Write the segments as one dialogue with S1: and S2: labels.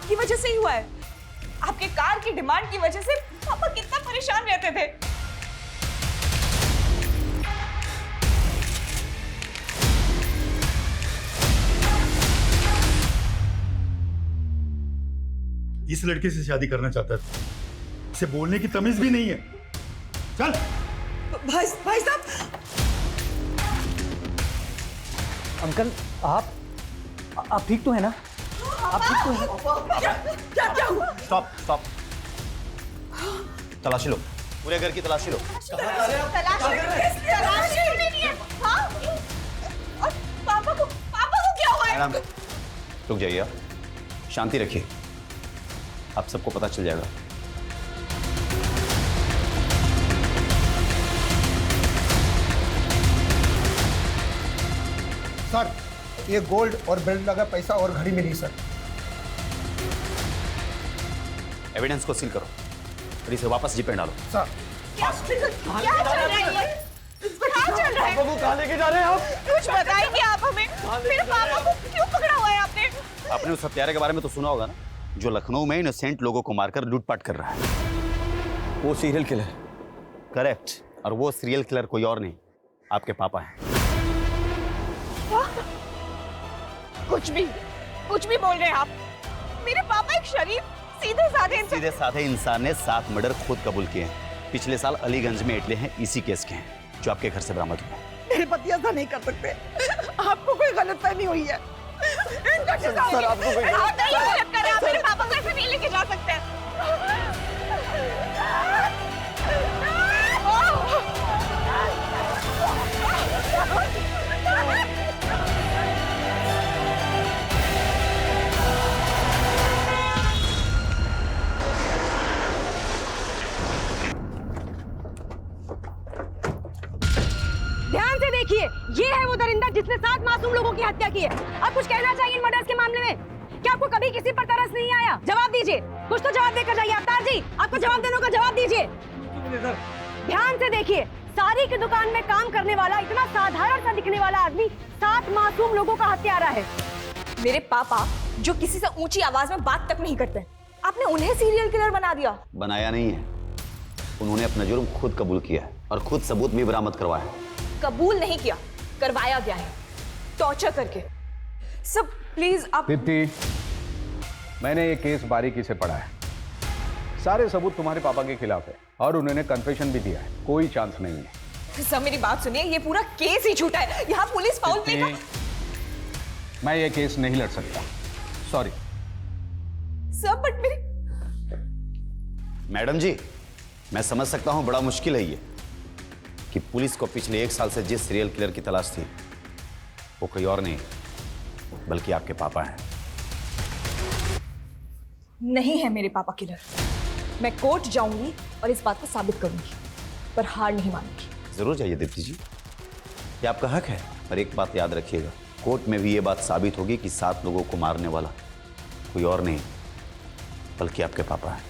S1: आपकी वजह से ही हुआ है। आपके कार की डिमांड की वजह से पापा कितना परेशान रहते थे।
S2: इस लड़के से शादी करना चाहता था, इसे बोलने की तमीज भी नहीं है। चल
S1: भाई साहब।
S3: अंकल आप ठीक तो है ना? आप ठीक तो है?
S1: क्या हुआ?
S4: स्टॉप। तलाशी लो, पूरे घर की तलाशी लो।
S1: तलाशी नहीं है। हाँ? और पापा को क्या हुआ है?
S4: मैडम रुक जाइए, आप शांति रखिए, आप सबको पता चल जाएगा।
S5: सर, ये गोल्ड और बेल्ट लगा पैसा और घड़ी मिली सर।
S4: एविडेंस को सील करो और इसे वापस जीप में डालो।
S5: सर
S1: क्या चल रहा है? क्या चल रहा है?
S3: पापा को कहाँ लेके जा रहे हैं आप?
S1: कुछ बताएंगे आप हमें? मेरे पापा को क्यों पकड़ा हुआ है आपने?
S4: आपने उस हत्यारे के बारे में तो सुना होगा ना, जो लखनऊ में इनोसेंट लोगों को मारकर लूटपाट कर रहा है।
S3: वो सीरियल किलर।
S4: करेक्ट, और वो सीरियल किलर कोई और नहीं, आपके पापा हैं।
S1: कुछ भी बोल रहे हैं आप। मेरे पापा एक शरीफ सीधे
S4: साधे इंसान ने 7 मर्डर खुद कबूल किए हैं। पिछले साल अलीगंज में इटले हैं, इसी केस के हैं जो आपके घर से बरामद हुए।
S1: मेरे पति ऐसा नहीं कर सकते। आपको कोई गलतफहमी हुई है।
S3: सर, आपको कोई
S1: आप मेरे पापा को ऐसे नहीं लेके जा सकते।
S6: ध्यान से देखिए, ये है वो दरिंदा जिसने 7 मासूम लोगों की हत्या की है। अब कुछ कहना चाहिए इन मर्डर्स के मामले में? क्या आपको कभी किसी पर तरस नहीं आया? जवाब दीजिए, कुछ तो जवाब देकर जाइए। अवतार जी, आपको जवाब देने का जवाब दीजिए। ध्यान से देखिए, सारी की दुकान में काम करने वाला इतना साधारण सा दिखने वाला आदमी 7 मासूम लोगों का हत्यारा है।
S1: मेरे पापा जो किसी से ऊंची आवाज में बात तक नहीं करते, आपने उन्हें सीरियल किलर बना दिया।
S4: बनाया नहीं है, उन्होंने अपना जुर्म खुद कबूल किया है और खुद सबूत भी बरामद करवाया है।
S1: कबूल नहीं किया, करवाया गया है, टॉर्चर करके। सब प्लीज आप।
S7: दीप्ति, मैंने ये केस बारीकी से पढ़ा है। सारे सबूत तुम्हारे पापा के खिलाफ है और उन्होंने कन्फेशन भी दिया है। कोई चांस नहीं है।
S1: सब मेरी बात सुनिए, ये पूरा केस ही झूठा है। यहाँ पुलिस फाउल प्ले का।
S7: मैं ये केस नहीं लड़ सकता, सॉरी।
S1: सब बट मेरी।
S4: मैडम जी, मैं समझ सकता हूं बड़ा मुश्किल है ये कि पुलिस को पिछले 1 साल से जिस सीरियल किलर की तलाश थी वो कोई और नहीं बल्कि आपके पापा हैं।
S1: नहीं है मेरे पापा किलर। मैं कोर्ट जाऊंगी और इस बात को साबित करूंगी, पर हार नहीं मानूंगी।
S4: जरूर जाइए दीप्ति जी, ये आपका हक है, पर एक बात याद रखिएगा, कोर्ट में भी ये बात साबित होगी कि 7 लोगों को मारने वाला कोई और नहीं बल्कि आपके पापा हैं।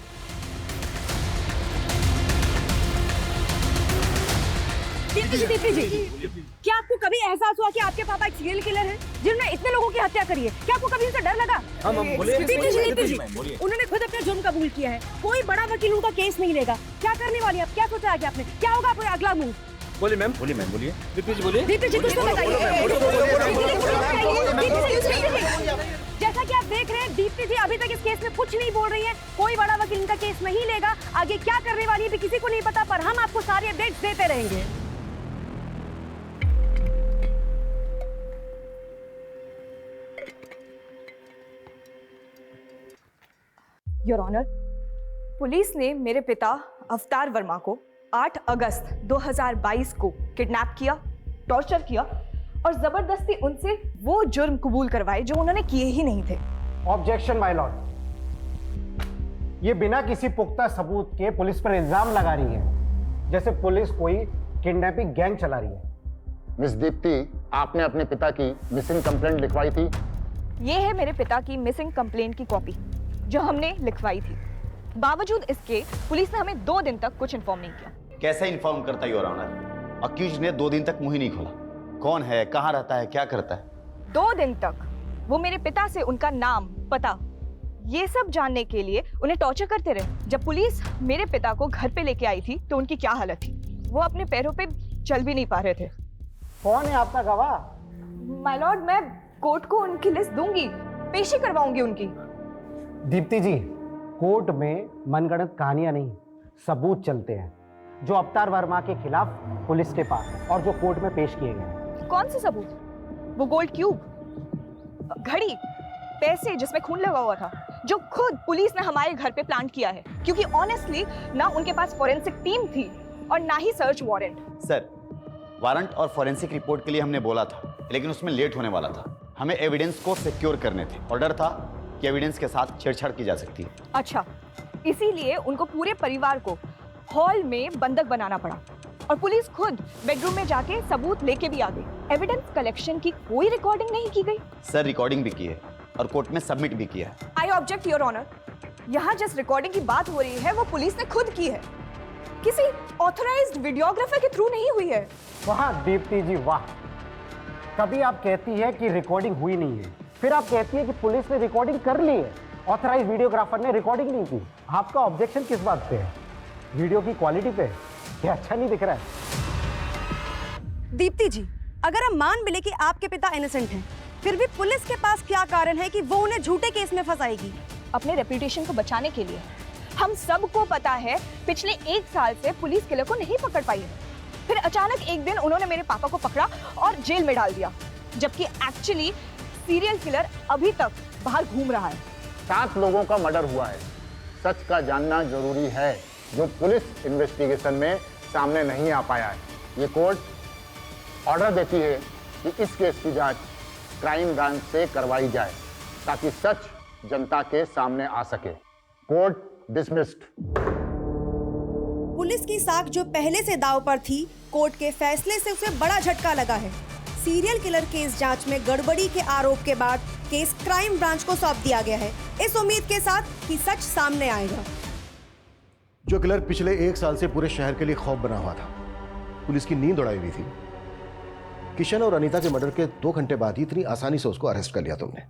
S6: दीप्ति जी, क्या आपको कभी एहसास हुआ कि आपके पापा एक सीरियल किलर हैं जिन्होंने इतने लोगों की हत्या करी है? क्या आपको कभी उनसे डर लगा? दीप्ति जी, उन्होंने खुद अपना जुर्म कबूल किया है। कोई बड़ा वकील उनका केस नहीं लेगा। क्या करने वाली आप? क्या सोचा है आपने? क्या होगा आपका अगला मूव?
S3: बोलिए मैम, बोलिए। दीप्ति जी बोलिए।
S6: दीप्ति जी कुछ तो बताइए। जैसा कि आप देख रहे हैं, दीप्ति जी अभी तक इस केस में कुछ नहीं बोल रही है। कोई बड़ा वकील इनका केस नहीं लेगा। आगे क्या करने वाली है भी किसी को नहीं पता, पर हम आपको सारे अपडेट्स देते रहेंगे।
S1: योर ऑनर, पुलिस ने मेरे पिता अवतार वर्मा को 8 अगस्त 2022 को किडनैप किया, टॉर्चर किया और जबरदस्ती उनसे वो जुर्म कबूल करवाए जो उन्होंने किए ही नहीं थे।
S5: ऑब्जेक्शन माय लॉर्ड, ये बिना किसी पुख्ता सबूत के पुलिस पर इल्जाम लगा रही है, जैसे पुलिस कोई किडनैपिंग गैंग चला रही है।
S8: मिस दीप्ति, आपने अपने पिता की मिसिंग कंप्लेंट लिखवाई थी?
S1: ये है मेरे पिता की मिसिंग कंप्लेंट की कॉपी जो हमने लिखवाई थी। बावजूद इसके पुलिस ने हमें 2 दिन तक कुछ इन्फॉर्म नहीं किया।
S4: कैसे इन्फॉर्म करता योर ऑनर? अक्यूज्ड ने 2 दिन तक मुंह ही नहीं खोला। कौन है, कहाँ रहता है, क्या करता है?
S1: 2 दिन तक वो मेरे पिता से उनका नाम, पता ये सब जानने के लिए उन्हें टॉर्चर करते रहे। जब पुलिस मेरे पिता को घर पे लेके आई थी तो उनकी क्या हालत थी, वो अपने पैरों पे चल भी नहीं पा रहे थे।
S5: कौन है आपका गवाह?
S1: माय लॉर्ड, मैं कोर्ट को उनकी लिस्ट दूंगी, पेशी करवाऊंगी उनकी।
S5: दीप्ति जी, कोर्ट में मनगढ़ंत कहानियां नहीं, सबूत चलते हैं जो अवतार वर्मा के खिलाफ पुलिस के पास है और जो कोर्ट में पेश किए गए हैं।
S1: कौन से सबूत? वो गोल्ड क्यूब, घड़ी, पैसे जिसमें खून लगा हुआ था, जो खुद पुलिस ने हमारे घर पे प्लांट किया है, क्योंकि ऑनेस्टली ना उनके पास फॉरेंसिक टीम थी और ना ही सर्च वारंट।
S4: सर, वारंट और फॉरेंसिक रिपोर्ट के लिए हमने बोला था, लेकिन उसमें लेट होने वाला था। हमें एविडेंस को सिक्योर करने थे और डर था कि एविडेंस के साथ छेड़छाड़ की जा सकती है।
S1: अच्छा, इसीलिए उनको पूरे परिवार को हॉल में बंधक बनाना पड़ा और पुलिस खुद बेडरूम में जाके सबूत लेके भी आ गई। एविडेंस कलेक्शन की कोई रिकॉर्डिंग नहीं की गई।
S4: सर, रिकॉर्डिंग भी की है और कोर्ट में सबमिट भी किया है।
S1: I object your honour. यहाँ जिस रिकॉर्डिंग की बात हो रही है वो पुलिस ने खुद की है, किसी ऑथराइज्ड वीडियोग्राफर के थ्रू नहीं हुई है।
S5: वाह दीप्ति जी वाह, कभी आप कहती है कि रिकॉर्डिंग हुई नहीं है, फिर आप कहती है कि पुलिस ने रिकॉर्डिंग कर ली है, ऑथराइज वीडियोग्राफर ने रिकॉर्डिंग नहीं की। आपका ऑब्जेक्शन किस बात पे है? वीडियो की क्वालिटी पे? क्या अच्छा नहीं दिख रहा है?
S6: दीप्ति जी, अगर हम मान भी ले कि आपके पिता इनोसेंट हैं, फिर भी पुलिस के पास क्या कारण है कि वो उन्हें झूठे केस में फंसाएगी?
S1: अपने रेपुटेशन को बचाने के लिए। हम सबको पता है पिछले 1 साल से पुलिस किलर को नहीं पकड़ पाई है। फिर अचानक एक दिन उन्होंने मेरे पापा को पकड़ा और जेल में डाल दिया, जबकि एक्चुअली सीरियल किलर अभी तक बाहर घूम रहा है।
S8: 7 लोगों का मर्डर हुआ है। सच का जानना जरूरी है, जो पुलिस इन्वेस्टिगेशन में सामने नहीं आ पाया है। ये कोर्ट ऑर्डर देती है कि इस केस की जांच क्राइम ब्रांच से करवाई जाए ताकि सच जनता के सामने आ सके। Court dismissed.
S6: पुलिस की साख जो पहले से दांव पर थी, कोर्ट के फैसले से उसे बड़ा झटका लगा है। सीरियल किलर केस जांच में गड़बड़ी के आरोप के बाद केस क्राइम ब्रांच को सौंप दिया गया है, इस उम्मीद के साथ कि सच सामने आएगा।
S9: जो किलर पिछले 1 साल से पूरे शहर के लिए खौफ बना हुआ था, पुलिस की नींद उड़ाई हुई थी, किशन और अनीता के मर्डर के 2 घंटे बाद ही इतनी आसानी से उसको अरेस्ट कर लिया तुमने।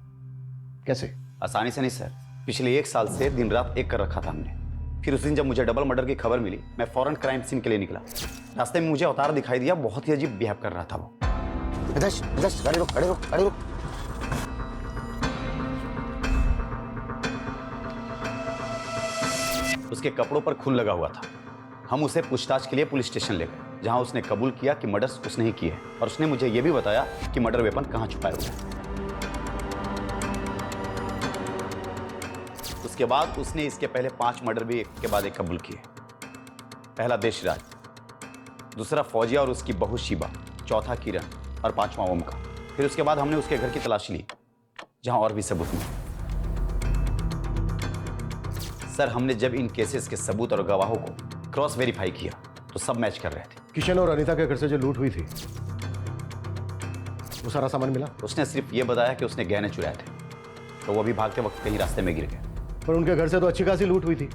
S9: कैसे?
S4: आसानी से नहीं सर, पिछले 1 साल से दिन रात एक कर रखा था हमने। फिर उस दिन जब मुझे डबल मर्डर की खबर मिली, मैं फौरन क्राइम सीन के लिए निकला। रास्ते में मुझे अवतार दिखाई दिया, बहुत ही अजीब बिहेव कर रहा था वो।
S8: गाड़ी रुक, गाड़ी रुक, गाड़ी रुक।
S4: उसके कपड़ों पर खून लगा हुआ था। हम उसे पूछताछ के लिए पुलिस स्टेशन ले गए, जहां उसने कबूल किया कि मर्डर्स उसने ही किए और उसने मुझे यह भी बताया कि मर्डर वेपन कहां छुपाया हुआ है। उसके बाद उसने इसके पहले 5 मर्डर भी एक के बाद एक कबूल किए। पहला देशराज, दूसरा फौजिया और उसकी बहू शिबा, चौथा किरण और 5वां ओमकार। फिर उसके बाद हमने उसके घर की तलाशी ली, जहां और भी सबूत मिले। सर, हमने जब इन केसेस के सबूत और गवाहों को क्रॉस वेरीफाई किया तो सब मैच कर रहे थे।
S9: किशन और अनीता के घर से जो लूट हुई थी, वो सारा सामान मिला?
S4: उसने सिर्फ ये बताया कि उसने गहने चुराए थे, तो वो भी भागते वक्त कहीं रास्ते में गिर गए।
S9: पर उनके घर से तो अच्छी खासी लूट हुई थी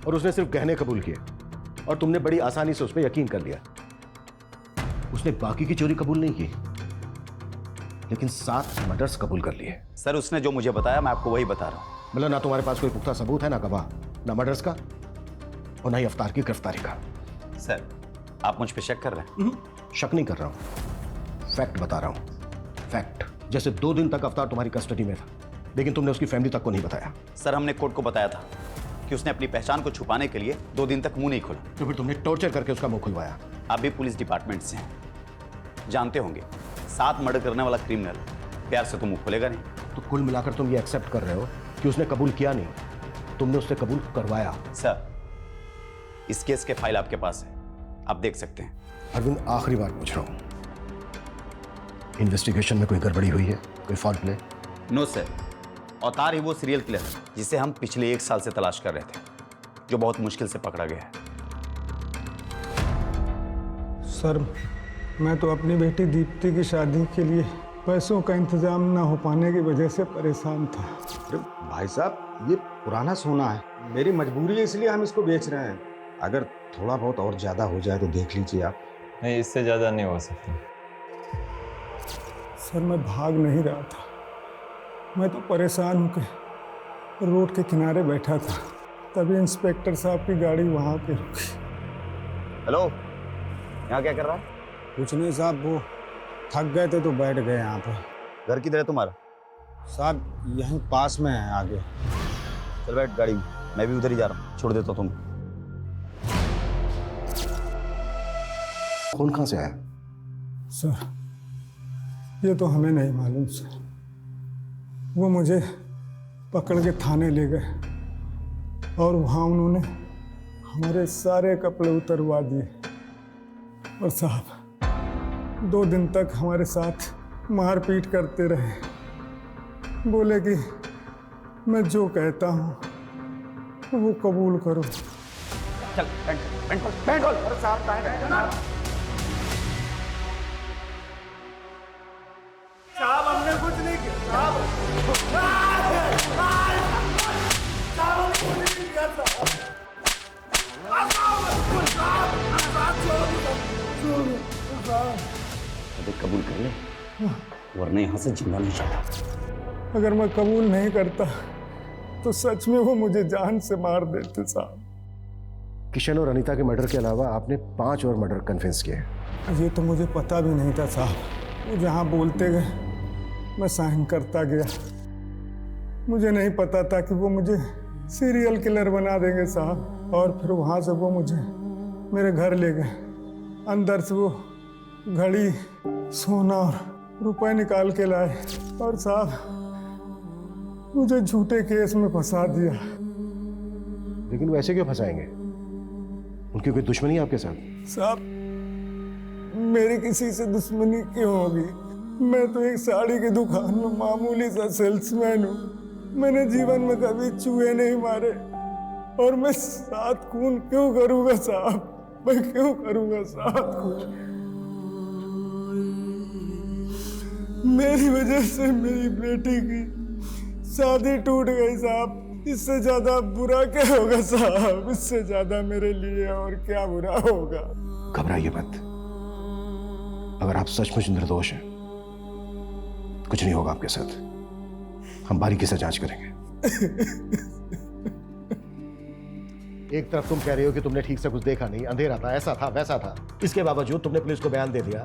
S9: और उसने सिर्फ गहने कबूल किए और तुमने बड़ी आसानी से उस पर यकीन कर लिया। उसने बाकी की चोरी कबूल नहीं की, लेकिन 7 मर्डर्स कबूल कर लिए।
S4: सर, उसने जो मुझे बताया मैं आपको वही बता रहा हूँ।
S9: मतलब ना तुम्हारे पास कोई पुख्ता सबूत है, ना गवाह, ना मर्डर्स का और ना ही अवतार की गिरफ्तारी का।
S4: सर, आप मुझ पे शक कर रहे हैं?
S9: शक नहीं कर रहा हूं, फैक्ट बता रहा हूं। फैक्ट। जैसे 2 दिन तक अवतार तुम्हारी कस्टडी में था, लेकिन तुमने उसकी फैमिली तक को नहीं बताया।
S4: सर, हमने कोर्ट को बताया था कि उसने अपनी पहचान को छुपाने के लिए 2 दिन तक मुंह नहीं खोला।
S9: तो फिर तुमने टॉर्चर करके उसका मुंह खुलवाया।
S4: आप भी पुलिस डिपार्टमेंट से हैं, जानते होंगे 7 मर्डर करने वाला क्रिमिनल प्यार से तो मुंह खोलेगा नहीं।
S9: तो कुल मिलाकर तुम ये एक्सेप्ट कर रहे हो कि उसने कबूल किया नहीं, तुमने उससे कबूल करवाया।
S4: सर, इस केस के फाइल आपके पास है, आप देख सकते हैं।
S9: अरविंद, आखिरी बार पूछ रहा हूं, इन्वेस्टिगेशन में कोई गड़बड़ी हुई है, कोई फॉल्ट प्ले?
S4: नो सर, अवतार ही वो सीरियल किलर है जिसे हम पिछले 1 साल से तलाश कर रहे थे, जो बहुत मुश्किल से पकड़ा गया है।
S10: सर, मैं तो अपनी बेटी दीप्ति की शादी के लिए पैसों का इंतजाम ना हो पाने की वजह से परेशान था।
S11: अरे भाई साहब, ये पुराना सोना है, मेरी मजबूरी है, इसलिए हम इसको बेच रहे हैं। अगर थोड़ा बहुत और ज्यादा हो जाए तो देख लीजिए आप।
S12: नहीं, इससे ज्यादा नहीं हो सकता।
S10: सर, मैं भाग नहीं रहा था, मैं तो परेशान हूँ कि रोड के किनारे बैठा था, तभी इंस्पेक्टर साहब की गाड़ी वहाँ पे रुकी।
S4: हेलो, यहाँ क्या कर रहा है?
S11: कुछ नहीं साहब, वो थक गए थे तो बैठ गए यहाँ पे।
S4: घर किधर है तुम्हारा?
S11: साहब यहीं पास में है आगे।
S4: चल बैठ गाड़ी में, मैं भी उधर ही जा रहा हूँ, छोड़ देता हूँ तुम।
S9: खून कहाँ से आया?
S10: सर ये तो हमें नहीं मालूम सर। वो मुझे पकड़ के थाने ले गए और वहाँ उन्होंने हमारे सारे कपड़े उतरवा दिए। और साहब 2 दिन तक हमारे साथ मारपीट करते रहे। बोले कि मैं जो कहता हूँ वो कबूल करो।
S4: चल बैठ।
S5: अरे साहब हमने कुछ नहीं किया साहब। हमने कुछ नहीं किया
S4: अबे कबूल कर ले, वरना यहाँ से जिंदा नहीं जाता।
S10: अगर मैं कबूल नहीं करता तो सच में वो मुझे जान से मार देते साहब।
S9: किशन और अनीता के मर्डर के अलावा आपने 5 और मर्डर कन्फेस किए।
S10: ये तो मुझे पता भी नहीं था साहब। वो जहाँ बोलते गए मैं साइन करता गया। मुझे नहीं पता था कि वो मुझे सीरियल किलर बना देंगे साहब। और फिर वहाँ से वो मुझे मेरे घर ले गए। अंदर से वो घड़ी, सोना और रुपए निकाल के लाए और साहब मुझे झूठे केस में फंसा दिया।
S9: लेकिन वो ऐसे क्यों फंसाएंगे? उनकी कोई दुश्मनी है आपके साथ?
S10: साहब मेरी किसी से दुश्मनी क्यों होगी? मैं तो एक साड़ी की दुकान में मामूली सा सेल्समैन हूँ। मैंने जीवन में कभी चूहे नहीं मारे और मैं 7 खून क्यों करूँगा साहब? मैं क्यों करूँगा 7 खून? मेरी वजह से मेरी बेटी की शादी टूट गई साहब। इससे ज्यादा बुरा क्या होगा साहब? इससे ज्यादा मेरे लिए और क्या बुरा होगा?
S9: घबराइए मत। अगर आप सचमुच निर्दोष हैं, कुछ नहीं होगा आपके साथ। हम बारीकी से जांच करेंगे। एक तरफ तुम कह रही हो कि तुमने ठीक से कुछ देखा नहीं, अंधेरा था, ऐसा था, वैसा था। इसके बावजूद तुमने पुलिस को बयान दे दिया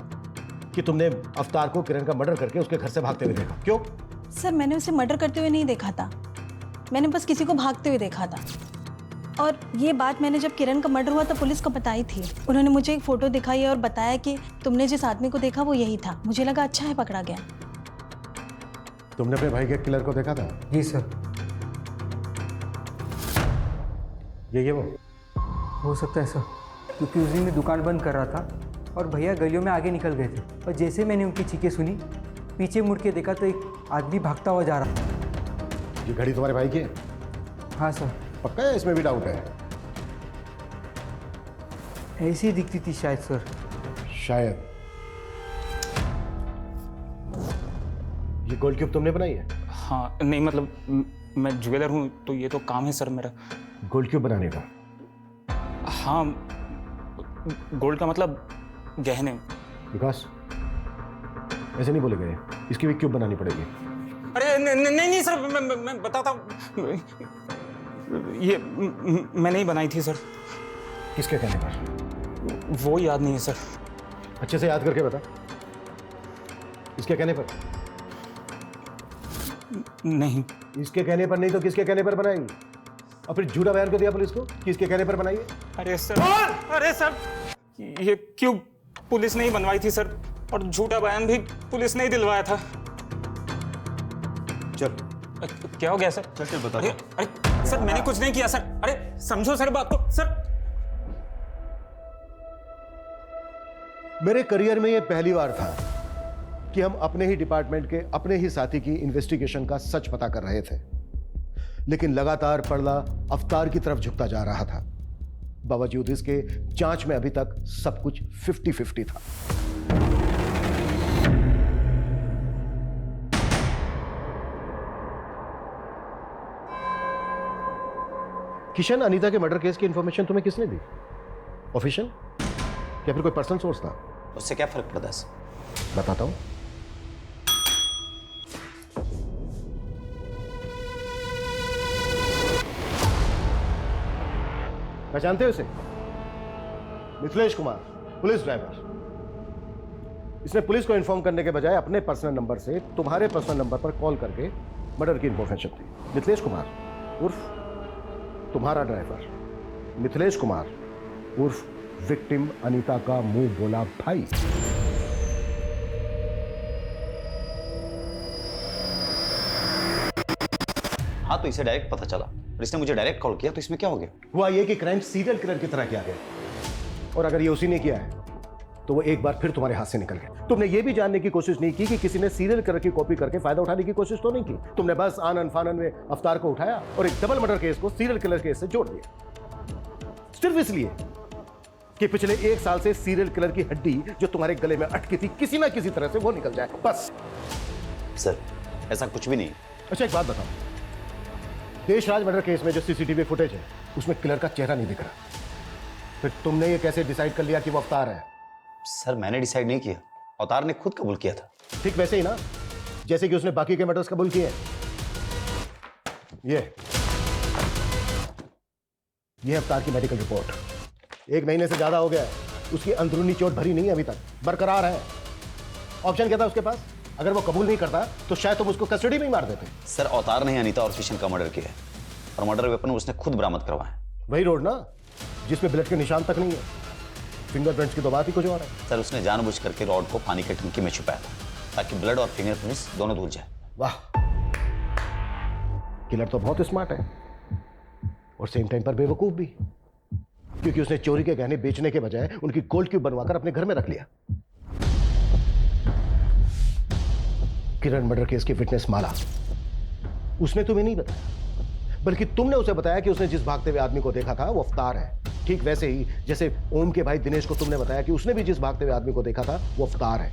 S9: कि तुमने अवतार को किरण का मर्डर करके उसके घर से भागते हुए देखा। क्यों?
S13: सर मैंने उसे मर्डर करते हुए नहीं देखा था, मैंने बस किसी को भागते हुए देखा था। और ये बात मैंने जब किरण का मर्डर हुआ तो पुलिस को बताई थी। उन्होंने मुझे एक फ़ोटो दिखाई और बताया कि तुमने जिस आदमी को देखा वो यही था। मुझे लगा अच्छा है पकड़ा गया।
S9: तुमने अपने भाई के किलर को देखा था?
S3: जी सर।
S9: ये वो
S3: हो सकता है सर, क्योंकि उस दिन मैं दुकान बंद कर रहा था और भैया गलियों में आगे निकल गए थे और जैसे मैंने उनकी चीखें सुनी, पीछे मुड़ के देखा तो एक आदमी भागता हुआ जा रहा था।
S9: ये घड़ी तुम्हारे भाई की है?
S3: हाँ सर।
S9: पक्का है? इसमें भी डाउट है?
S3: ऐसी ही दिखती थी शायद सर।
S9: शायद। ये गोल्ड क्यूब तुमने बनाई है?
S14: हाँ नहीं, मतलब मैं ज्वेलर हूँ तो ये तो काम है सर मेरा।
S9: गोल्ड क्यूब बनाने का?
S14: हाँ, गोल्ड का मतलब गहने।
S9: विकास ऐसे नहीं बोले गए, इसकी भी क्यूब बनानी पड़ेगी।
S14: अरे नहीं सर, मैं बताता हूँ। ये मैं नहीं बनाई थी सर।
S9: किसके कहने पर?
S14: वो याद नहीं है सर।
S9: अच्छे से याद करके बता। इसके कहने पर?
S14: नहीं।
S9: इसके कहने पर नहीं तो किसके कहने पर बनाई? और फिर झूठा बयान को दिया पुलिस को कि इसके कहने पर बनाई है?
S14: अरे सर ये क्यूब पुलिस ने ही बनवाई थी सर, और झूठा बयान भी पुलिस ने ही दिलवाया था।
S9: चल।
S14: क्या हो गया सर?
S12: चल बता।
S14: अरे सर मैंने कुछ नहीं किया सर। अरे समझो सर बात को सर।
S9: मेरे करियर में यह पहली बार था कि हम अपने ही डिपार्टमेंट के अपने ही साथी की इन्वेस्टिगेशन का सच पता कर रहे थे, लेकिन लगातार पर्दा अवतार की तरफ झुकता जा रहा था। बावजूद इसके जांच में अभी तक सब कुछ 50-50 था। किशन अनीता के मर्डर केस की इंफॉर्मेशन तुम्हें किसने दी? ऑफिशियल या फिर कोई पर्सनल सोर्स था?
S4: उससे क्या फर्क पड़ता है?
S9: बताता हूं। पहचानते हो इसे? Mithilesh Kumar, police driver. इसने पुलिस को इन्फॉर्म करने के बजाय अपने पर्सनल नंबर से तुम्हारे पर्सनल नंबर पर कॉल करके मर्डर की इन्फॉर्मेशन दी। मिथिलेश कुमार उर्फ तुम्हारा ड्राइवर, मिथिलेश कुमार उर्फ विक्टिम अनीता का मुंह बोला भाई।
S4: हाँ, तो इसे डायरेक्ट पता चला और इसने मुझे डायरेक्ट कॉल किया, तो इसमें क्या हो गया?
S9: हुआ ये कि क्राइम सीरियल किलर की तरह किया गया, और अगर ये उसी ने किया है तो वो एक बार फिर तुम्हारे हाथ से निकल गया। तुमने ये भी जानने की कोशिश नहीं की कि किसी ने सीरियल किलर की कॉपी करके फायदा उठाने की कोशिश तो नहीं की। तुमने बस आनन फानन में अवतार को उठाया और एक डबल मर्डर केस को सीरियल किलर केस से जोड़ दिया, सिर्फ इसलिए कि पिछले 1 साल से सीरियल किलर की हड्डी जो तुम्हारे गले में अटकी थी किसी ना किसी तरह से वो निकल जाए, बस।
S4: सर, ऐसा कुछ भी नहीं।
S9: अच्छा, एक बात बताओ, देशराज मर्डर केस में जो सीसीटीवी फुटेज है उसमें किलर का चेहरा नहीं दिख रहा, फिर तुमने ये कैसे डिसाइड कर लिया कि वो अवतार है?
S4: सर, मैंने डिसाइड नहीं किया, अवतार ने खुद कबूल किया था।
S9: ठीक वैसे ही ना, जैसे कि उसने बाकी के मर्डर्स कबूल किए। ये अवतार की मेडिकल रिपोर्ट 1 महीने से ज्यादा हो गया है, उसकी अंदरूनी चोट भरी नहीं है, अभी तक बरकरार है। ऑप्शन क्या था उसके पास? अगर वो कबूल नहीं करता तो शायद तुम उसको कस्टडी में ही मार देते।
S4: सर, अवतार ने अनीता और किशन का मर्डर किया है और मर्डर वेपन उसने खुद बरामद करवाया।
S9: वही रोड ना जिसमें ब्लड के निशान तक नहीं है, फिंगरप्रिंट्स की तो बात ही कुछ और है।
S4: सर, उसने जानबूझ करके रॉड को पानी की टंकी में छुपाया था ताकि ब्लड और फिंगरप्रिंट्स दोनों धुल जाए।
S9: वाह, किलर तो बहुत स्मार्ट है और सेम टाइम पर बेवकूफ भी, क्योंकि उसने चोरी के गहने बेचने के बजाय उनकी गोल्ड क्यूब बनवाकर अपने घर में रख लिया। किरण मर्डर केस की विटनेस माला, उसने तुम्हें नहीं बताया, बल्कि तुमने उसे बताया कि उसने जिस भागते हुए आदमी को देखा था वो अवतार है। ठीक वैसे ही जैसे ओम के भाई दिनेश को तुमने बताया कि उसने भी जिस भागते हुए आदमी को देखा था वो अवतार है।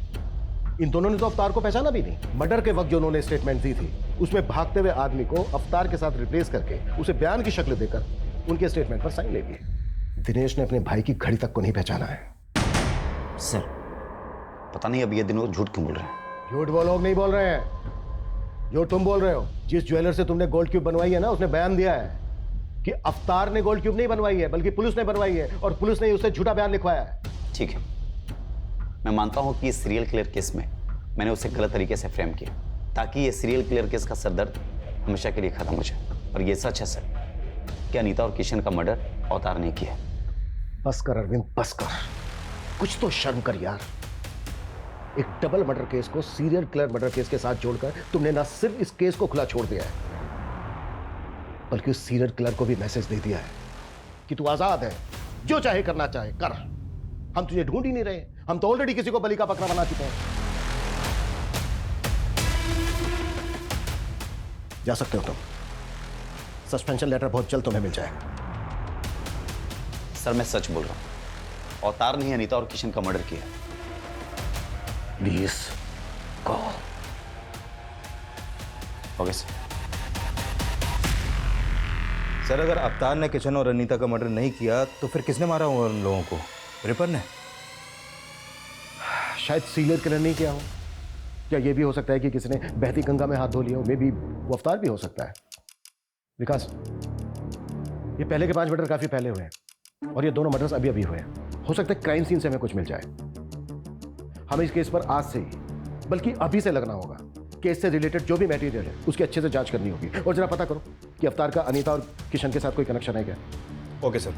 S9: इन दोनों ने तो अवतार को पहचाना भी नहीं। मर्डर के वक्त जो उन्होंने स्टेटमेंट दी थी उसमें भागते हुए आदमी को अवतार के साथ रिप्लेस करके उसे बयान की शक्ल देकर उनके स्टेटमेंट पर साइन ले लिए। दिनेश ने अपने भाई की घड़ी तक को नहीं पहचाना है।
S4: सर, पता नहीं अब ये दिनों झूठ क्यों बोल रहे हैं।
S9: झूठ वो लोग नहीं बोल रहे हैं जो तुम बोल रहे हो। जिस ज्वेलर से तुमने गोल्ड क्यूब बनवाई है ना, उसने बयान दिया है कि अवतार ने गोल्ड क्यूब नहीं बनवाई है बल्कि पुलिस ने बनवाई है, और पुलिस ने उसे झूठा बयान लिखवाया है।
S4: ठीक है, मैं मानता हूं कि इस सीरियल किलर केस में मैंने उसे गलत तरीके से फ्रेम किया ताकि ये सीरियल किलर केस का सरदर्द हमेशा के लिए खत्म हो जाए। और ये सच है सर कि अनीता और किशन का मर्डर अवतार ने किया।
S9: बस कर अरविंद, बस कर, कुछ तो शर्म कर यार। एक डबल मर्डर केस को सीरियल किलर मर्डर केस के साथ जोड़कर तुमने ना सिर्फ इस केस को खुला छोड़ दिया है, बल्कि उस सीरियल किलर को भी मैसेज दे दिया है कि तू आजाद है, जो चाहे करना चाहे कर, हम तुझे ढूंढ ही नहीं रहे, हम तो ऑलरेडी किसी को बलि का बकरा बना चुके हैं। जा सकते हो तुम, सस्पेंशन लेटर बहुत जल्द तुम्हें मिल जाएगा।
S4: सर, मैं सच बोल रहा हूं, अवतार ने ही अनीता और किशन का मर्डर किया।
S9: Please go.
S4: Okay sir.
S15: Sir, अगर अवतार ने किशन और अनीता का मर्डर नहीं किया तो फिर किसने मारा होगा उन लोगों को? रिपर ने?
S9: शायद सीरियल किलर नहीं किया हो, या ये भी हो सकता है कि किसी ने बहती गंगा में हाथ धो लिया हो। मे बी वो अवतार भी हो सकता है। विकास, ये पहले के 5 मर्डर काफी पहले हुए हैं और ये दोनों मर्डर्स अभी अभी हुए हैं। हो सकता है क्राइम सीन से हमें कुछ मिल जाए। हमें इस केस पर आज से ही, बल्कि अभी से लगना होगा। केस से रिलेटेड जो भी मटेरियल है उसकी अच्छे से जांच करनी होगी, और जरा पता करो कि अवतार का अनीता और किशन के साथ कोई कनेक्शन है क्या।
S15: Okay sir.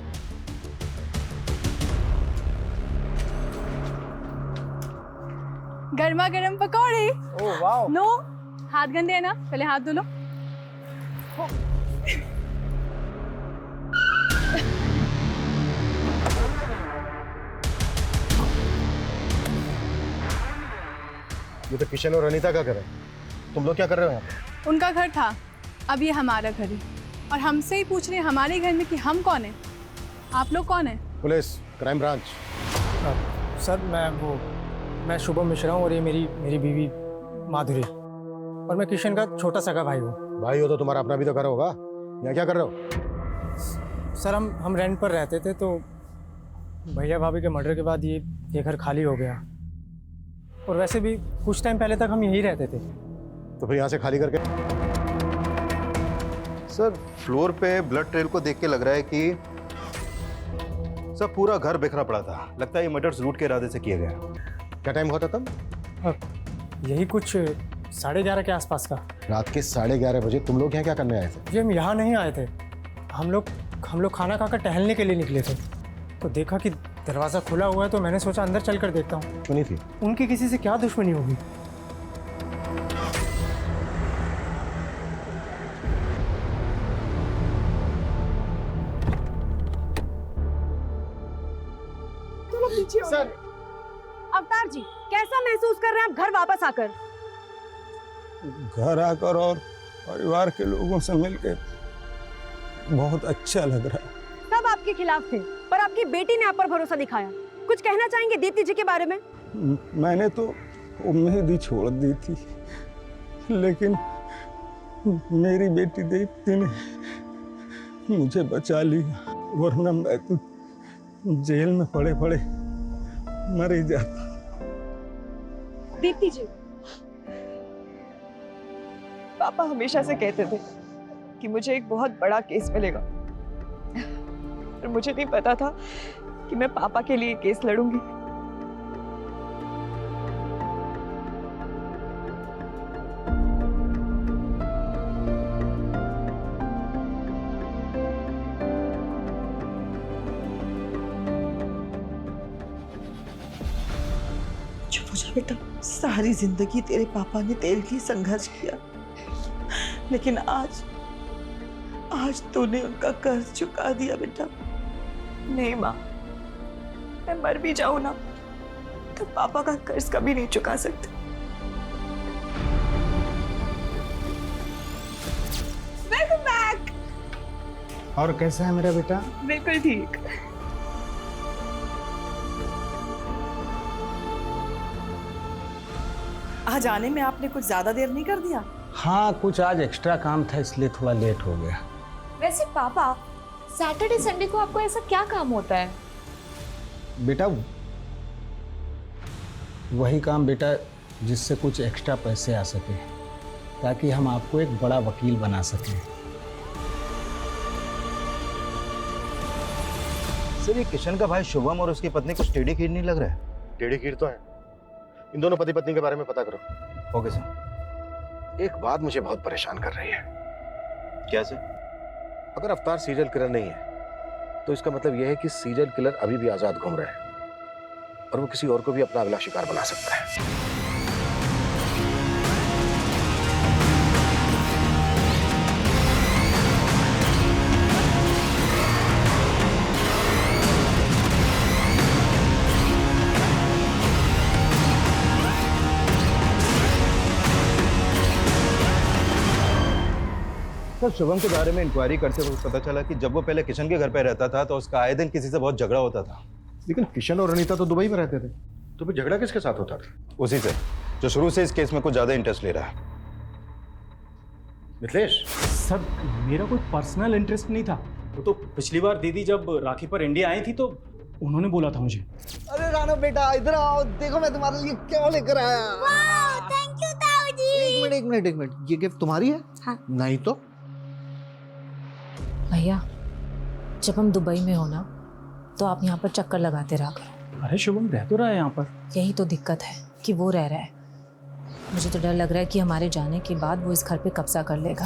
S16: गर्मा गर्म पकौड़े।
S5: ओह वाह।
S16: लो, हाथ गंदे है ना, पहले हाथ धो लो।
S9: ये तो किशन और अनीता का घर है, तुम लोग क्या कर रहे हो यहाँ पे?
S16: उनका घर था, अब ये हमारा घर है, और हमसे ही पूछ रहे हैं हमारे घर में कि हम कौन है। आप लोग कौन है?
S9: Police, crime branch.
S3: सर, मैं शुभम मिश्रा हूँ और ये मेरी बीवी माधुरी, और मैं किशन का छोटा सगा भाई हूँ।
S9: भाई हो तो तुम्हारा अपना भी तो घर होगा, यहाँ क्या कर रहे हो?
S3: सर, हम रेंट पर रहते थे, तो भैया भाभी के मर्डर के बाद ये घर खाली हो गया, और वैसे भी कुछ टाइम पहले तक हम यहीं रहते थे।
S9: तो फिर यहाँ से खाली करके?
S15: सर, फ्लोर पे ब्लड ट्रेल को देख के लग रहा है कि सब पूरा घर बिखरा पड़ा था। लगता है ये मर्डर्स लूट के इरादे से किया गया।
S9: क्या टाइम हुआ था तब?
S5: यही कुछ 11:30 के आसपास का।
S9: रात के 11:30 बजे तुम लोग यहाँ क्या करने आए थे?
S5: जी हम यहाँ नहीं आए थे। हम लोग खाना खाकर टहलने के लिए निकले थे, तो देखा कि दरवाज़ा खुला हुआ है, तो मैंने सोचा अंदर चल कर देखता हूँ।
S9: सुनी थी
S5: उनकी किसी से क्या दुश्मनी होगी?
S6: सर अवतार जी, कैसा महसूस कर रहे हैं आप घर वापस आकर?
S10: घर आकर और परिवार के लोगों से मिलकर बहुत अच्छा लग रहा है।
S6: सब आपके खिलाफ थे, पर आपकी बेटी ने आप पर भरोसा दिखाया। कुछ कहना चाहेंगे दीप्ति जी के बारे में?
S10: मैंने तो उम्मीद ही छोड़ दी थी, लेकिन मेरी बेटी दीप्ति ने मुझे बचा लिया, वरना मैं तो जेल में पड़े पड़े मर ही जाता।
S6: दीप्ति जी,
S1: पापा हमेशा से कहते थे कि मुझे एक बहुत बड़ा केस मिलेगा, पर मुझे नहीं पता था कि मैं पापा के लिए केस लड़ूंगी।
S17: चुप हो जा बेटा, सारी जिंदगी तेरे पापा ने तेरे लिए संघर्ष किया, लेकिन आज तूने उनका कर्ज चुका दिया बेटा।
S1: नहीं माँ, मैं मर भी जाऊं ना तो पापा का कर्ज कभी नहीं चुका सकते। Welcome back।
S10: और कैसा है मेरा बेटा?
S1: बिल्कुल ठीक।
S17: आज आने में आपने कुछ ज्यादा देर नहीं कर दिया?
S11: हाँ, कुछ आज एक्स्ट्रा काम था इसलिए थोड़ा लेट हो गया।
S18: वैसे पापा, सैटरडे संडे को आपको ऐसा क्या काम होता है?
S11: बेटा वही काम बेटा जिससे कुछ एक्स्ट्रा पैसे आ सके, ताकि हम आपको एक बड़ा वकील बना सकें।
S15: सर, ये किशन का भाई शुभम और उसकी पत्नी कुछ टेढ़ी खीर नहीं लग रहा है?
S9: टेढ़ी खीर तो है। इन दोनों पति पत्नी के बारे में पता करो।
S15: Okay sir.
S9: एक बात मुझे बहुत परेशान कर रही है।
S15: क्या सर?
S9: अगर अवतार सीरियल किलर नहीं है तो इसका मतलब यह है कि सीरियल किलर अभी भी आजाद घूम रहा है और वो किसी और को भी अपना अगला शिकार बना सकता है।
S15: सर, शुभम के बारे में इंक्वायरी करते हुए पता चला कि जब वो पहले किशन के घर पे रहता था तो उसका आए दिन किसी से बहुत झगड़ा होता था।
S9: लेकिन किशन और अनीता तो दुबई में रहते थे, तो फिर झगड़ा किसके साथ होता था?
S15: उसी से, जो शुरू से इस केस में कुछ ज्यादा इंटरेस्ट ले रहा है।
S9: मिथिलेश,
S14: सर मेरा कोई पर्सनल इंटरेस्ट नहीं था। वो तो पिछली बार दीदी जब राखी पर इंडिया आई थी तो उन्होंने बोला था मुझे।
S19: अरे राणा बेटा इधर आओ, देखो मैं तुम्हारे लिए क्या लेकर आया।
S6: थैंक यू ताऊ जी।
S19: एक मिनट, ये गिफ्ट तुम्हारी है?
S6: हाँ।
S19: नहीं तो
S18: भैया, जब हम दुबई में हो ना तो आप यहाँ पर चक्कर लगाते रहा करो।
S14: अरे शुभम रह तो रहा है यहाँ पर।
S18: यही तो दिक्कत है कि वो रह रहा है। मुझे तो डर लग रहा है कि हमारे जाने के बाद वो इस घर पे कब्जा कर लेगा।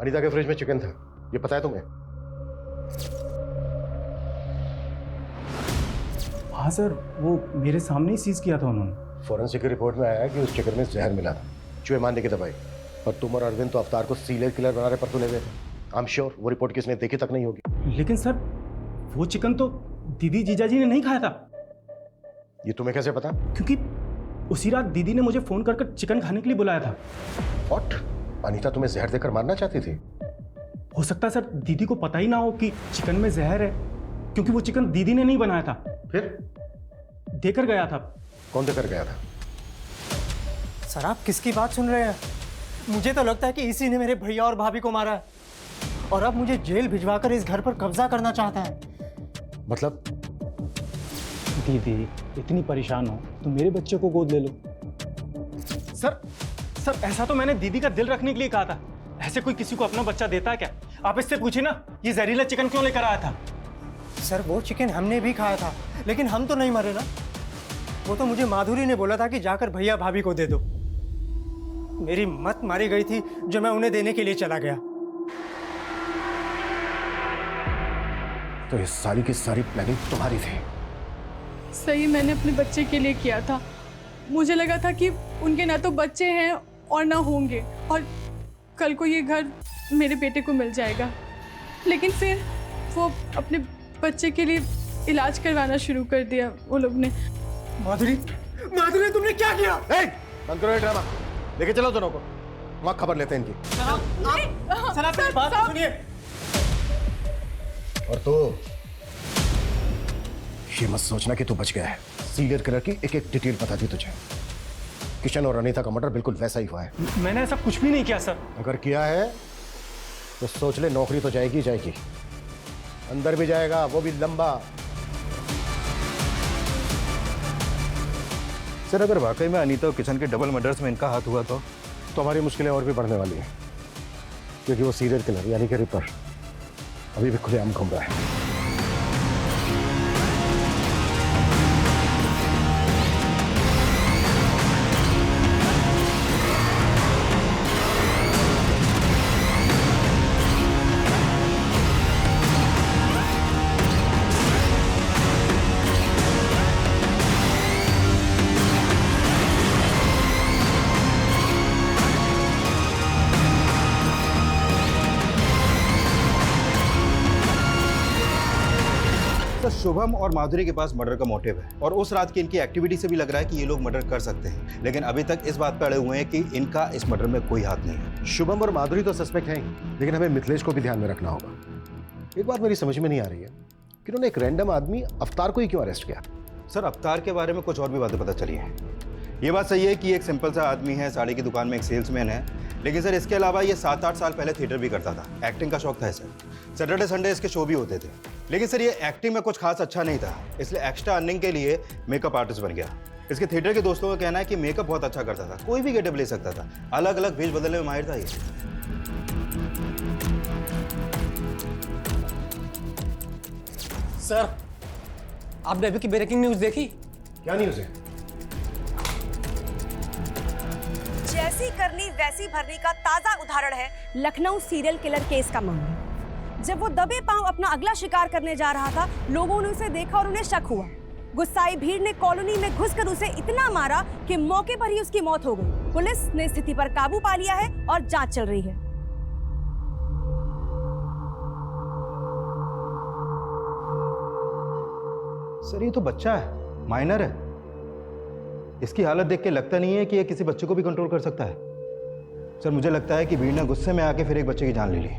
S9: अनीता के फ्रिज में चिकन था, ये पता है तुम्हें?
S14: हाँ सर, वो मेरे सामने ही सीज किया था उन्होंने।
S9: फॉरेंसिक की रिपोर्ट में आया कि उस चिकन में जहर मिला था, चूहे मारने की दवाई। और तुम और अरविंद तो अवतार को सीरियल किलर बना रहे पर तुले हुए थे। आई एम श्योर वो रिपोर्ट किसने देखी तक नहीं होगी।
S14: लेकिन सर, वो चिकन तो दीदी जीजाजी ने नहीं खाया था।
S9: ये तुम्हें कैसे पता?
S14: क्योंकि उसी रात दीदी ने मुझे फोन कर चिकन खाने के लिए बुलाया था।
S9: व्हाट? अनीता तुम्हें जहर देकर मारना चाहती थी?
S14: हो सकता है सर दीदी को पता ही ना हो कि चिकन में जहर है, क्योंकि वो चिकन दीदी ने नहीं बनाया था।
S9: फिर
S14: देकर गया था।
S9: कौन देकर गया था?
S5: सर आप किसकी बात सुन रहे हैं? मुझे तो लगता है कि इसी ने मेरे भैया और भाभी को मारा है और अब मुझे जेल भिजवाकर इस घर पर कब्जा करना चाहता है।
S9: मतलब?
S14: दीदी इतनी परेशान हो तो मेरे बच्चे को गोद ले लो। सर ऐसा तो मैंने दीदी का दिल रखने के लिए कहा था। ऐसे कोई किसी को अपना बच्चा देता है क्या? आप इससे पूछिए ना, ये जहरीला चिकन क्यों लेकर आया था।
S3: सर वो चिकन हमने भी खाया था, लेकिन हम तो नहीं मरे ना। वो तो मुझे माधुरी ने बोला था कि जाकर भैया भाभी को दे दो। मेरी मत मारी गई थी जो मैं उन्हें देने के लिए चला गया।
S9: तो ये सारी की सारी प्लानिंग तुम्हारी थी?
S16: सही मैंने अपने बच्चे के लिए किया था। मुझे लगा था कि उनके ना तो बच्चे हैं और ना होंगे, और कल को ये घर मेरे बेटे को मिल जाएगा। लेकिन फिर वो अपने बच्चे के लिए इलाज करवाना शुरू कर दिया वो लोग ने।
S3: माधुरी, माधुरी तुमने क्या किया?
S9: बंद करो ये ड्रामा, लेके चलो दोनों को, वहां खबर लेते हैं इनकी।
S3: सर आप मेरी बात सुनिए।
S9: और तो ये मत सोचना कि तू बच गया है। सीरियल किलर की एक एक डिटेल बता दी तुझे। किशन और अनीता का मर्डर बिल्कुल वैसा ही हुआ है।
S3: मैंने ऐसा कुछ भी नहीं किया सर।
S9: अगर किया है तो सोच ले, नौकरी तो जाएगी जाएगी, अंदर भी जाएगा, वो भी लंबा।
S15: सर अगर वाकई में अनीता और किशन के डबल मर्डर्स में इनका हाथ हुआ तो
S9: हमारी मुश्किलें और भी बढ़ने वाली हैं, क्योंकि वो सीरियल किलर यानी कि रिपर अभी भी खुलेआम घूम रहा है।
S15: शुभम और माधुरी के पास मर्डर का मोटिव है, और उस रात की इनकी एक्टिविटी से भी लग रहा है कि ये लोग मर्डर कर सकते हैं, लेकिन अभी तक इस बात पर अड़े हुए हैं कि इनका इस मर्डर में कोई हाथ नहीं है।
S9: शुभम और माधुरी तो सस्पेक्ट हैं, लेकिन हमें मिथिलेश को भी ध्यान में रखना होगा। एक बात मेरी समझ में नहीं आ रही है कि उन्होंने एक रैंडम आदमी अवतार को ही क्यों अरेस्ट किया?
S15: सर अवतार के बारे में कुछ और भी बातें पता चली हैं। ये बात सही है कि एक सिंपल सा आदमी है, साड़ी की दुकान में एक सेल्समैन है, लेकिन सर इसके अलावा ये 7-8 साल पहले थिएटर भी करता था। एक्टिंग का शौक था इसे। सैटरडे संडे इसके शो भी होते थे, लेकिन सर ये एक्टिंग में कुछ खास अच्छा नहीं था, इसलिए एक्स्ट्रा अर्निंग के लिए मेकअप आर्टिस्ट बन गया। इसके थिएटर के दोस्तों का कहना है कि मेकअप बहुत अच्छा करता था, कोई भी गेटअप ले सकता था, अलग अलग भेष बदलने में माहिर था ये।
S3: सर आपने अभी की ब्रेकिंग न्यूज देखी?
S9: क्या न्यूज है?
S6: जैसी करनी वैसी भरनी का ताजा उदाहरण है लखनऊ सीरियल किलर केस का मामला। जब वो दबे पांव अपना अगला शिकार करने जा रहा था, लोगों ने उसे देखा और उन्हें शक हुआ। गुस्साई भीड़ ने कॉलोनी में घुसकर उसे इतना मारा कि मौके पर ही उसकी मौत हो गई। पुलिस ने स्थिति पर काबू पा लिया है और जांच चल रही है।
S15: सर ये तो बच्चा है, माइनर है। इसकी हालत देख के लगता नहीं है कि ये किसी बच्चे को भी कंट्रोल कर सकता है। सर मुझे लगता है कि भीड़ ने गुस्से में आके फिर एक बच्चे की जान ले ली।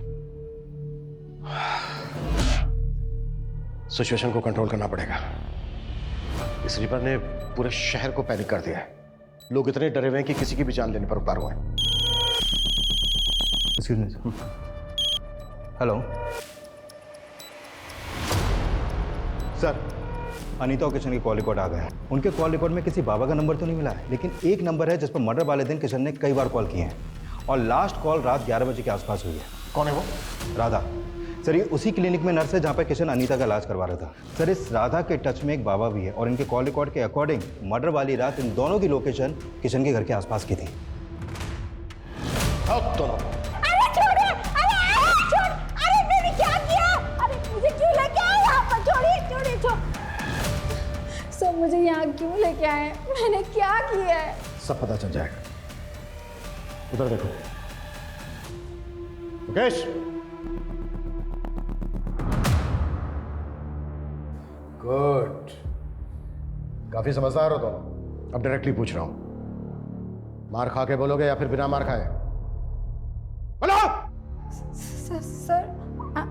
S9: सिचुएशन को कंट्रोल करना पड़ेगा। इस रिपर ने पूरे शहर को पैनिक कर दिया है। लोग इतने डरे हुए हैं कि किसी की भी जान लेने पर उतार हुए हैं।
S15: Excuse me. Hello sir, Anita और किशन के कॉल रिकॉर्ड आ गए हैं। उनके कॉल रिकॉर्ड में किसी बाबा का नंबर तो नहीं मिला है, लेकिन एक नंबर है जिस पर मर्डर वाले दिन किशन ने कई बार कॉल किए हैं, और लास्ट कॉल रात 11 बजे के आसपास हुई है।
S9: कौन है वो?
S15: राधा। सर ये उसी क्लिनिक में नर्स है जहाँ पर किशन अनीता का इलाज करवा रहा था। सर इस राधा के टच में एक बाबा भी है, और इनके कॉल रिकॉर्ड के अकॉर्डिंग मर्डर वाली रात इन दोनों की लोकेशन किशन के घर के आसपास की थी।
S9: दोनों
S20: सर मुझे यहाँ क्यों लेके आए? मैंने क्या किया है?
S9: सब पता चल जाएगा। उधर देखो मुकेश। गुड, काफी समझदार हो तुम। अब डायरेक्टली पूछ रहा हूं, मार खा के बोलोगे या फिर बिना मार खाए? बोलो।
S20: सर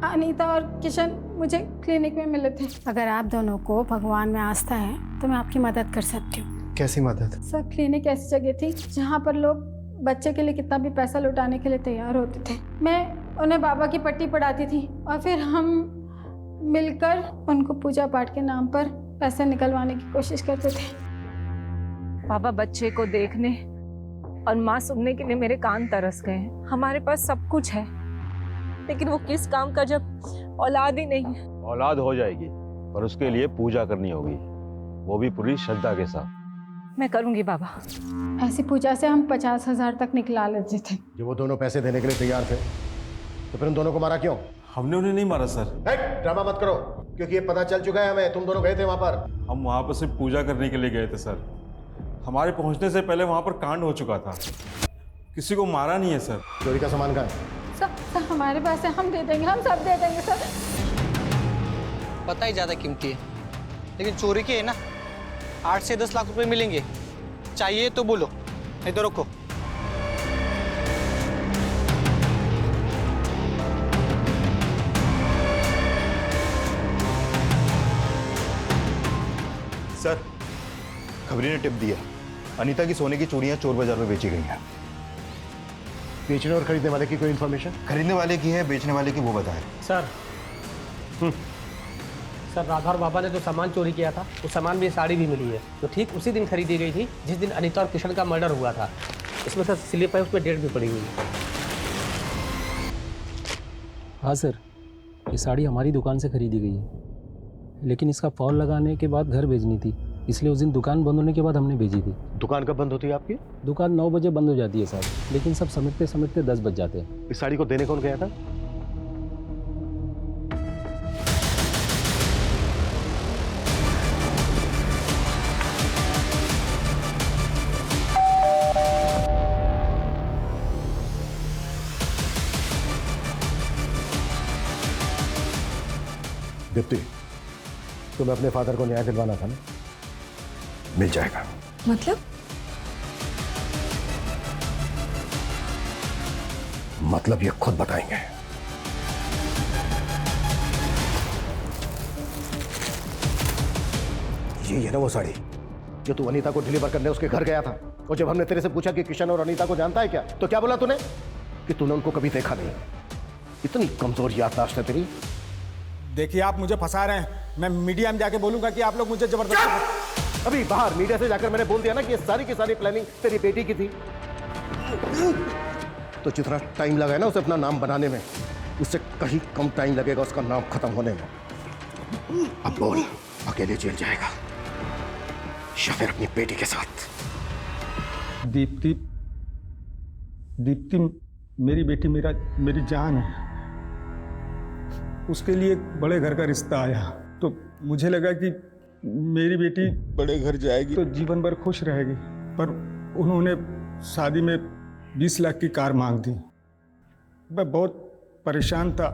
S20: अनीता और किशन मुझे क्लिनिक में मिले थे। अगर आप दोनों को भगवान में आस्था है तो मैं आपकी मदद कर सकती हूँ।
S3: कैसी मदद?
S20: सर क्लिनिक ऐसी जगह थी जहाँ पर लोग बच्चे के लिए कितना भी पैसा लुटाने के लिए तैयार होते थे। मैं उन्हें बाबा की पट्टी पढ़ाती थी और फिर हम मिलकर उनको पूजा पाठ के नाम पर पैसे निकलवाने की कोशिश करते थे।
S1: बाबा बच्चे को देखने और माँ सुनने के लिए मेरे कान तरस गए हैं। हमारे पास सब कुछ है, लेकिन वो किस काम का जब औलाद ही नहीं है।
S7: औलाद हो जाएगी,
S9: पर उसके लिए पूजा करनी होगी, वो भी पूरी श्रद्धा के साथ।
S6: मैं करूंगी बाबा।
S20: ऐसी पूजा से हम 50,000 तक निकला लेते थे।
S9: जब वो दोनों पैसे देने के लिए तैयार थे तो फिर उन दोनों को मारा क्यों?
S14: हमने उन्हें नहीं मारा सर।
S9: ड्रामा मत करो, क्योंकि ये पता चल चुका है हमें, तुम दोनों गए थे वहां पर।
S14: हम वहां पर सिर्फ पूजा करने के लिए गए थे सर। हमारे पहुंचने से पहले वहां पर कांड हो चुका था, किसी को मारा नहीं है सर।
S9: चोरी का सामान कहाँ है?
S20: सर हमारे पास है, हम दे देंगे, हम सब दे देंगे सर।
S19: पता ही ज्यादा कीमती है, लेकिन चोरी के है ना 8 से 10 लाख रुपए मिलेंगे। चाहिए तो बोलो, नहीं तो रखो।
S15: सर, खबरी ने टिप दिया, अनीता की सोने की चूड़ियां चोर बाजार में बेची गई हैं।
S9: बेचने और खरीदने वाले की कोई इन्फॉर्मेशन?
S15: खरीदने वाले की है, बेचने वाले की वो बताए।
S21: सर सर राधा और बाबा ने जो सामान चोरी किया था, उस सामान में साड़ी भी मिली है, जो ठीक उसी दिन खरीदी गई थी जिस दिन अनीता और किशन का मर्डर हुआ था। इसमें सर स्लिप है, उसमें डेट भी पड़ी हुई है।
S22: हाँ सर, ये साड़ी हमारी दुकान से खरीदी गई है, लेकिन इसका फॉल लगाने के बाद घर भेजनी थी, इसलिए उस दिन दुकान बंद होने के बाद हमने भेजी थी।
S9: दुकान कब बंद होती है आपकी?
S22: दुकान 9 बजे बंद हो जाती है सर, लेकिन सब समेटते समेटते 10 बज जाते हैं।
S9: इस साड़ी को देने कौन गया था? दीप्ति, तुम्हें अपने फादर को न्याय दिलवाना था ना? मिल जाएगा। मतलब ये खुद बताएंगे। ये है ना वो साड़ी जो तू अनीता को डिलीवर करने उसके घर गया था, और जब हमने तेरे से पूछा कि किशन और अनीता को जानता है क्या, तो क्या बोला तूने? कि तूने उनको कभी देखा नहीं। इतनी कमजोर याददाश्त है तेरी।
S10: देखिए, आप मुझे फंसा रहे हैं। मैं मीडिया में जाके बोलूंगा कि आप लोग मुझे जबरदस्ती।
S9: अभी बाहर मीडिया से जाकर मैंने बोल दिया ना कि ये सारी की सारी प्लानिंग तेरी बेटी की थी। तो जितना टाइम लगा है ना उसे अपना नाम बनाने में, उससे कहीं कम टाइम लगेगा उसका नाम खत्म होने में। अब बोल, अकेले जेल जाएगा या फिर अपनी बेटी के साथ?
S10: दीप्ति मेरी बेटी मेरी जान है। उसके लिए बड़े घर का रिश्ता आया तो मुझे लगा कि मेरी बेटी बड़े घर जाएगी तो जीवन भर खुश रहेगी, पर उन्होंने शादी में 20 लाख की कार मांग दी। मैं बहुत परेशान था,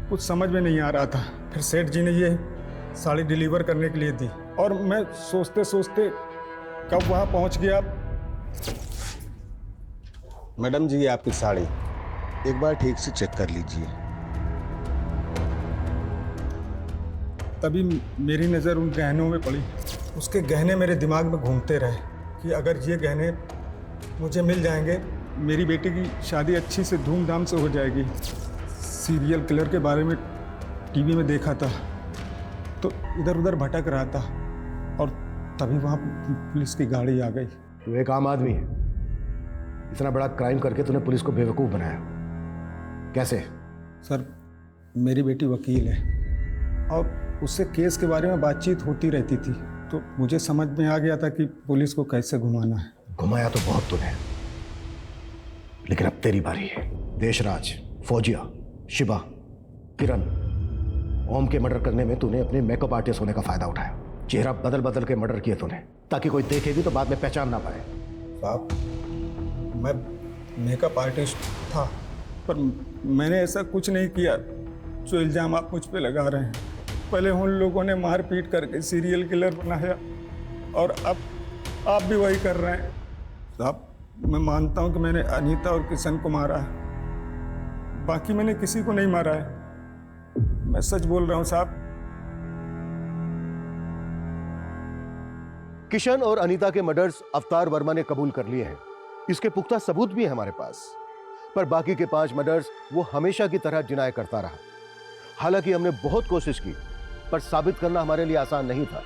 S10: कुछ समझ में नहीं आ रहा था। फिर सेठ जी ने ये साड़ी डिलीवर करने के लिए दी और मैं सोचते सोचते कब वहाँ पहुँच गया।
S11: मैडम जी, ये आपकी साड़ी एक बार ठीक से चेक कर लीजिए।
S10: तभी मेरी नज़र उन गहनों में पड़ी। उसके गहने मेरे दिमाग में घूमते रहे कि अगर ये गहने मुझे मिल जाएंगे, मेरी बेटी की शादी अच्छी से धूमधाम से हो जाएगी। सीरियल किलर के बारे में टीवी में देखा था तो इधर उधर भटक रहा था और तभी वहाँ पुलिस की गाड़ी आ गई।
S9: तू एक आम आदमी है, इतना बड़ा क्राइम करके तूने पुलिस को बेवकूफ़ बनाया, कैसे?
S10: सर, मेरी बेटी वकील है और उससे केस के बारे में बातचीत होती रहती थी, तो मुझे समझ में आ गया था कि पुलिस को कैसे घुमाना है।
S9: घुमाया तो बहुत तूने, लेकिन अब तेरी बारी है। देशराज, फौजिया, शिवा, किरण, ओम के मर्डर करने में तूने अपने मेकअप आर्टिस्ट होने का फायदा उठाया। चेहरा बदल बदल के मर्डर किए तूने ताकि कोई देखे भी तो बाद में पहचान ना पाए।
S10: साहब, मैं मेकअप आर्टिस्ट था, पर मैंने ऐसा कुछ नहीं किया जो इल्ज़ाम आप मुझ पे लगा रहे हैं। पहले उन लोगों ने मार पीट करके सीरियल किलर बनाया और अब आप भी वही कर रहे हैं। साहब, मैं मानता हूं कि मैंने अनीता और किशन को मारा है, बाकी मैंने किसी को नहीं मारा है। मैं सच बोल रहा हूं साहब।
S9: किशन और अनीता के मर्डर्स अवतार वर्मा ने कबूल कर लिए हैं, इसके पुख्ता सबूत भी है हमारे पास। पर बाकी के 5 मर्डर्स वो हमेशा की तरह डिनाई करता रहा। हालांकि हमने बहुत कोशिश की, पर साबित करना हमारे लिए आसान नहीं था।